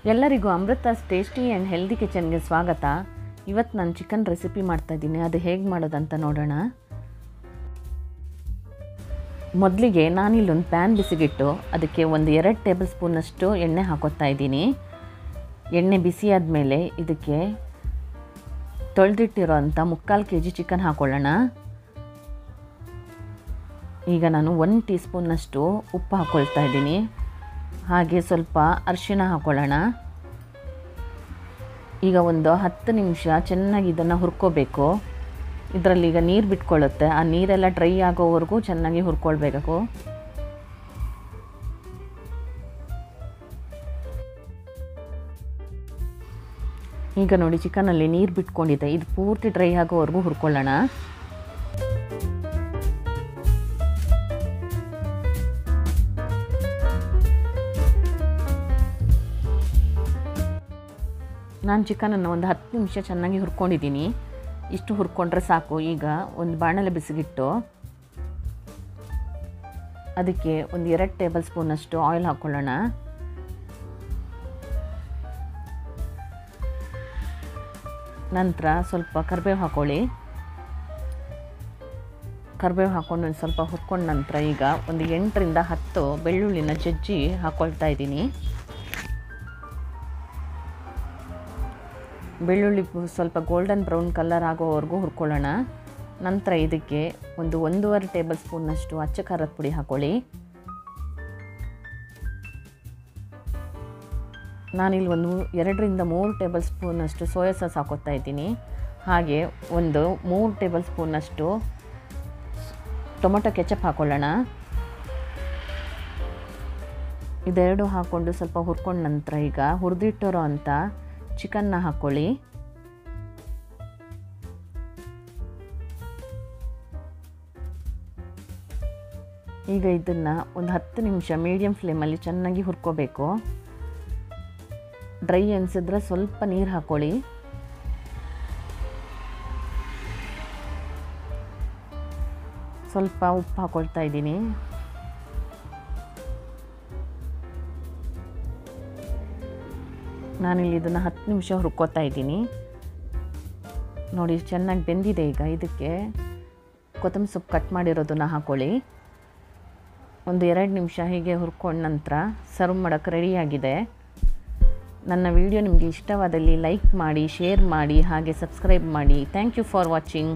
ಎಲ್ಲರಿಗೂ Amrutha's tasty and healthy ಕಿಚನ್ಗೆ ಸ್ವಾಗತ. ಇವತ್ತು ನಾನು ಚಿಕನ್ ರೆಸಿಪಿ ಮಾಡ್ತಾಯಿದ್ದೀನಿ. ಅದು ಹೇಗೆ ಮಾಡೋದಂತ ನೋಡೋಣ. ಮೊದಲಿಗೆ ನಾನಿಲ್ಲೊಂದು ಪ್ಯಾನ್ ಬಿಸಿಗಿಟ್ಟು ಅದಕ್ಕೆ ಒಂದು 2 ಟೇಬಲ್ ಸ್ಪೂನಷ್ಟು ಎಣ್ಣೆ ಹಾಕೋತಾ ಇದ್ದೀನಿ. ಎಣ್ಣೆ ಬಿಸಿ ಆದಮೇಲೆ ಇದಕ್ಕೆ ತೊಳೆದಿಟ್ಟಿರೋ ಅಂಥ 3/4 kg ಚಿಕನ್ ಹಾಕೊಳ್ಳೋಣ. ಈಗ ನಾನು 1 ಟೀ ಸ್ಪೂನಷ್ಟು ಉಪ್ಪು ಹಾಕ್ಕೊಳ್ತಾ ಇದ್ದೀನಿ. ಹಾಗೆ ಸ್ವಲ್ಪ ಅರಿಶಿಣ ಹಾಕೊಳ್ಳೋಣ. ಈಗ ಒಂದು 10 ನಿಮಿಷ ಚೆನ್ನಾಗಿ ಇದನ್ನು ಹುರ್ಕೋಬೇಕು. ಇದರಲ್ಲಿ ಈಗ ನೀರು ಬಿಟ್ಕೊಳ್ಳುತ್ತೆ. ಆ ನೀರೆಲ್ಲ ಡ್ರೈ ಆಗೋವರೆಗೂ ಚೆನ್ನಾಗಿ ಹುರ್ಕೊಳ್ಬೇಕು. ಈಗ ನೋಡಿ, ಚಿಕನಲ್ಲಿ ನೀರು ಬಿಟ್ಕೊಂಡಿದೆ. ಇದು ಪೂರ್ತಿ ಡ್ರೈ ಆಗೋವರೆಗೂ ಹುರ್ಕೊಳ್ಳೋಣ. ನಾನು ಚಿಕನನ್ನು ಒಂದು 10 ನಿಮಿಷ ಚೆನ್ನಾಗಿ ಹುರ್ಕೊಂಡಿದ್ದೀನಿ. ಇಷ್ಟು ಹುರ್ಕೊಂಡ್ರೆ ಸಾಕು. ಈಗ ಒಂದು ಬಾಣಲೆ ಬಿಸಿಗಿಟ್ಟು ಅದಕ್ಕೆ ಒಂದು 2 ಟೇಬಲ್ ಸ್ಪೂನಷ್ಟು ಆಯಿಲ್ ಹಾಕ್ಕೊಳ್ಳೋಣ. ನಂತರ ಸ್ವಲ್ಪ ಕರಿಬೇವು ಹಾಕ್ಕೊಳ್ಳಿ. ಕರಿಬೇವು ಹಾಕ್ಕೊಂಡು ಒಂದು ಸ್ವಲ್ಪ ಹುರ್ಕೊಂಡ ನಂತರ ಈಗ ಒಂದು 8 ರಿಂದ 10 ಬೆಳ್ಳುಳ್ಳಿನ ಜಜ್ಜಿ ಹಾಕ್ಕೊಳ್ತಾ ಇದ್ದೀನಿ. ಬೆಳ್ಳುಳ್ಳಿ ಸ್ವಲ್ಪ ಗೋಲ್ಡನ್ ಬ್ರೌನ್ ಕಲರ್ ಆಗೋವರೆಗೂ ಹುರ್ಕೊಳ್ಳೋಣ. ನಂತರ ಇದಕ್ಕೆ ಒಂದು 1.5 ಟೇಬಲ್ ಸ್ಪೂನಷ್ಟು ಅಚ್ಚ ಖಾರದ ಪುಡಿ ಹಾಕ್ಕೊಳ್ಳಿ. ನಾನಿಲ್ಲಿ ಒಂದು 2 ರಿಂದ 3 ಟೇಬಲ್ ಸ್ಪೂನಷ್ಟು ಸೋಯಾ ಸಾಸ್ ಹಾಕೋತಾ ಇದ್ದೀನಿ. ಹಾಗೆ ಒಂದು 3 ಟೇಬಲ್ ಸ್ಪೂನಷ್ಟು ಟೊಮೊಟೊ ಕೆಚಪ್ ಹಾಕ್ಕೊಳ್ಳೋಣ. ಇದೆರಡು ಹಾಕ್ಕೊಂಡು ಸ್ವಲ್ಪ ಹುರ್ಕೊಂಡ ನಂತರ ಈಗ ಹುರಿದಿಟ್ಟಿರೋ ಅಂಥ ಚಿಕನ್ನ ಹಾಕ್ಕೊಳ್ಳಿ. ಈಗ ಇದನ್ನು ಒಂದು 10 ನಿಮಿಷ ಮೀಡಿಯಮ್ ಫ್ಲೇಮಲ್ಲಿ ಚೆನ್ನಾಗಿ ಹುರ್ಕೋಬೇಕು. ಡ್ರೈ ಅನಿಸಿದ್ರೆ ಸ್ವಲ್ಪ ನೀರು ಹಾಕ್ಕೊಳ್ಳಿ. ಸ್ವಲ್ಪ ಉಪ್ಪು ಹಾಕ್ಕೊಳ್ತಾ ಇದ್ದೀನಿ. ನಾನಿಲ್ಲಿ ಇದನ್ನು 10 ನಿಮಿಷ ಹುರ್ಕೋತಾ ಇದ್ದೀನಿ. ನೋಡಿ, ಚೆನ್ನಾಗಿ ಬೆಂದಿದೆ. ಈಗ ಇದಕ್ಕೆ ಕೊತ್ತಂಬರಿ ಸೊಪ್ಪು ಕಟ್ ಮಾಡಿರೋದನ್ನು ಹಾಕ್ಕೊಳ್ಳಿ. ಒಂದು 2 ನಿಮಿಷ ಹೀಗೆ ಹುರ್ಕೊಂಡ ನಂತರ ಸರ್ವ್ ಮಾಡೋಕ್ಕೆ ರೆಡಿಯಾಗಿದೆ. ನನ್ನ ವಿಡಿಯೋ ನಿಮಗೆ ಇಷ್ಟವಾದಲ್ಲಿ ಲೈಕ್ ಮಾಡಿ, ಶೇರ್ ಮಾಡಿ, ಹಾಗೆ ಸಬ್ಸ್ಕ್ರೈಬ್ ಮಾಡಿ. Thank you for watching.